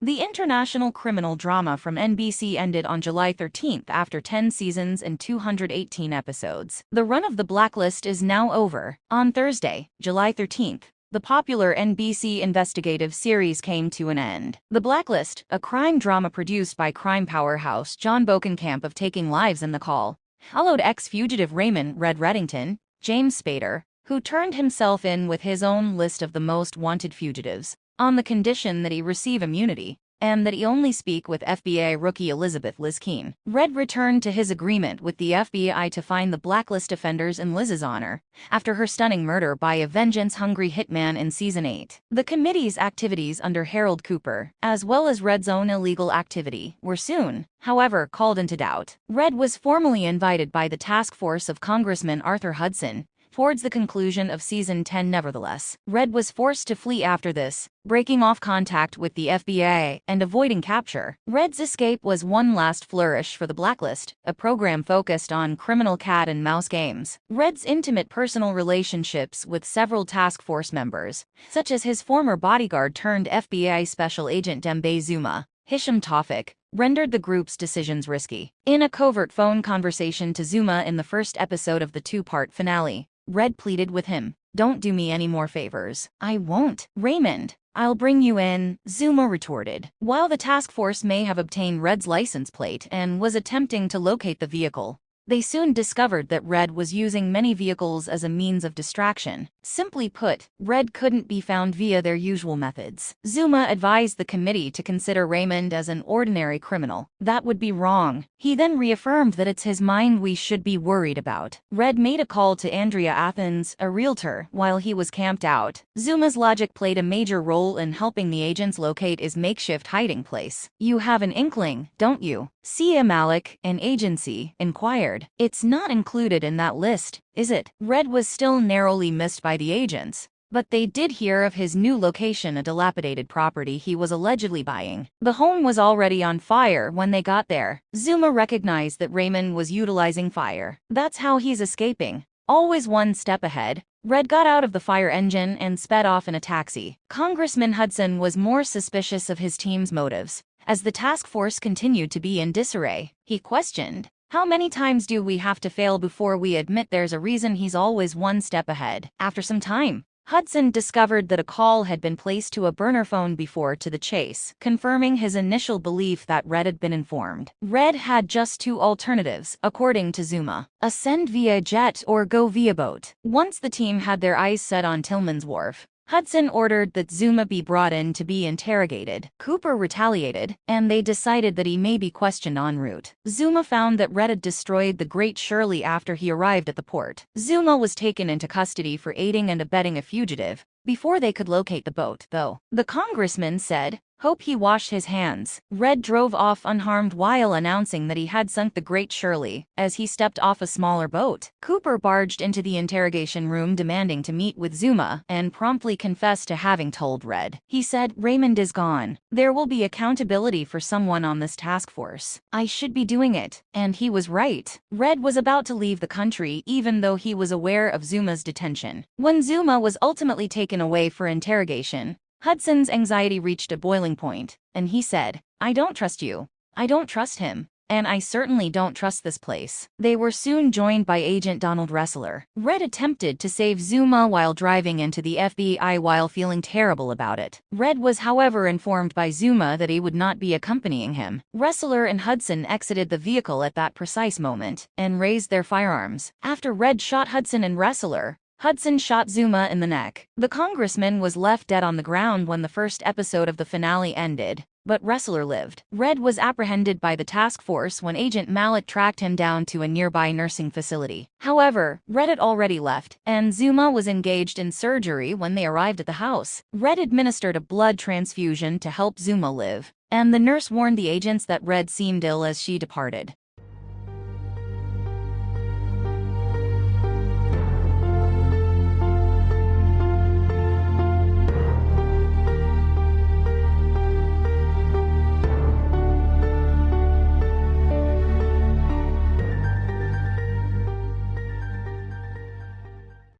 The international criminal drama from NBC ended on July 13th after 10 seasons and 218 episodes. The run of The Blacklist is now over. On Thursday, July 13th, the popular NBC investigative series came to an end. The Blacklist, a crime drama produced by crime powerhouse John Bokenkamp of Taking Lives in the Call, followed ex-fugitive Raymond Reddington, James Spader, who turned himself in with his own list of the most wanted fugitives, on the condition that he receive immunity, and that he only speak with FBI rookie Elizabeth Liz Keene. Red returned to his agreement with the FBI to find the blacklist offenders in Liz's honor, after her stunning murder by a vengeance-hungry hitman in Season 8. The committee's activities under Harold Cooper, as well as Red's own illegal activity, were soon, however, called into doubt. Red was formally invited by the task force of Congressman Arthur Hudson towards the conclusion of Season 10. Nevertheless, Red was forced to flee after this, breaking off contact with the FBI and avoiding capture. Red's escape was one last flourish for the Blacklist, a program focused on criminal cat and mouse games. Red's intimate personal relationships with several task force members, such as his former bodyguard turned FBI Special Agent Dembe Zuma, Hisham Tawfik, rendered the group's decisions risky. In a covert phone conversation to Zuma in the first episode of the two-part finale, Red pleaded with him, "Don't do me any more favors." "I won't, Raymond. I'll bring you in," Zuma retorted. While the task force may have obtained Red's license plate and was attempting to locate the vehicle, they soon discovered that Red was using many vehicles as a means of distraction. Simply put, Red couldn't be found via their usual methods. Zuma advised the committee to consider Raymond as an ordinary criminal. That would be wrong. He then reaffirmed that it's his mind we should be worried about. Red made a call to Andrea Athens, a realtor, while he was camped out. Zuma's logic played a major role in helping the agents locate his makeshift hiding place. "You have an inkling, don't you?" Sia Malik, an agency, inquired. "It's not included in that list, is it?" Red was still narrowly missed by the agents, but they did hear of his new location, a dilapidated property he was allegedly buying. The home was already on fire when they got there. Zuma recognized that Raymond was utilizing fire. That's how he's escaping. Always one step ahead. Red got out of the fire engine and sped off in a taxi. Congressman Hudson was more suspicious of his team's motives. As the task force continued to be in disarray, he questioned, "How many times do we have to fail before we admit there's a reason he's always one step ahead?" After some time, Hudson discovered that a call had been placed to a burner phone before to the chase, confirming his initial belief that Red had been informed. Red had just two alternatives, according to Zuma: ascend via jet or go via boat. Once the team had their eyes set on Tillman's Wharf, Hudson ordered that Zuma be brought in to be interrogated. Cooper retaliated, and they decided that he may be questioned en route. Zuma found that Red had destroyed the Great Shirley after he arrived at the port. Zuma was taken into custody for aiding and abetting a fugitive, before they could locate the boat, though. The congressman said, "Hope he washed his hands." Red drove off unharmed while announcing that he had sunk the Great Shirley, as he stepped off a smaller boat. Cooper barged into the interrogation room demanding to meet with Zuma, and promptly confessed to having told Red. He said, "Raymond is gone. There will be accountability for someone on this task force. I should be doing it." And he was right. Red was about to leave the country even though he was aware of Zuma's detention. When Zuma was ultimately taken away for interrogation, Hudson's anxiety reached a boiling point, and he said, "I don't trust you. I don't trust him. And I certainly don't trust this place." They were soon joined by Agent Donald Ressler. Red attempted to save Zuma while driving into the FBI while feeling terrible about it. Red was however informed by Zuma that he would not be accompanying him. Ressler and Hudson exited the vehicle at that precise moment, and raised their firearms. After Red shot Hudson and Ressler, Hudson shot Zuma in the neck. The congressman was left dead on the ground when the first episode of the finale ended, but Ressler lived. Red was apprehended by the task force when Agent Malik tracked him down to a nearby nursing facility. However, Red had already left, and Zuma was engaged in surgery when they arrived at the house. Red administered a blood transfusion to help Zuma live, and the nurse warned the agents that Red seemed ill as she departed.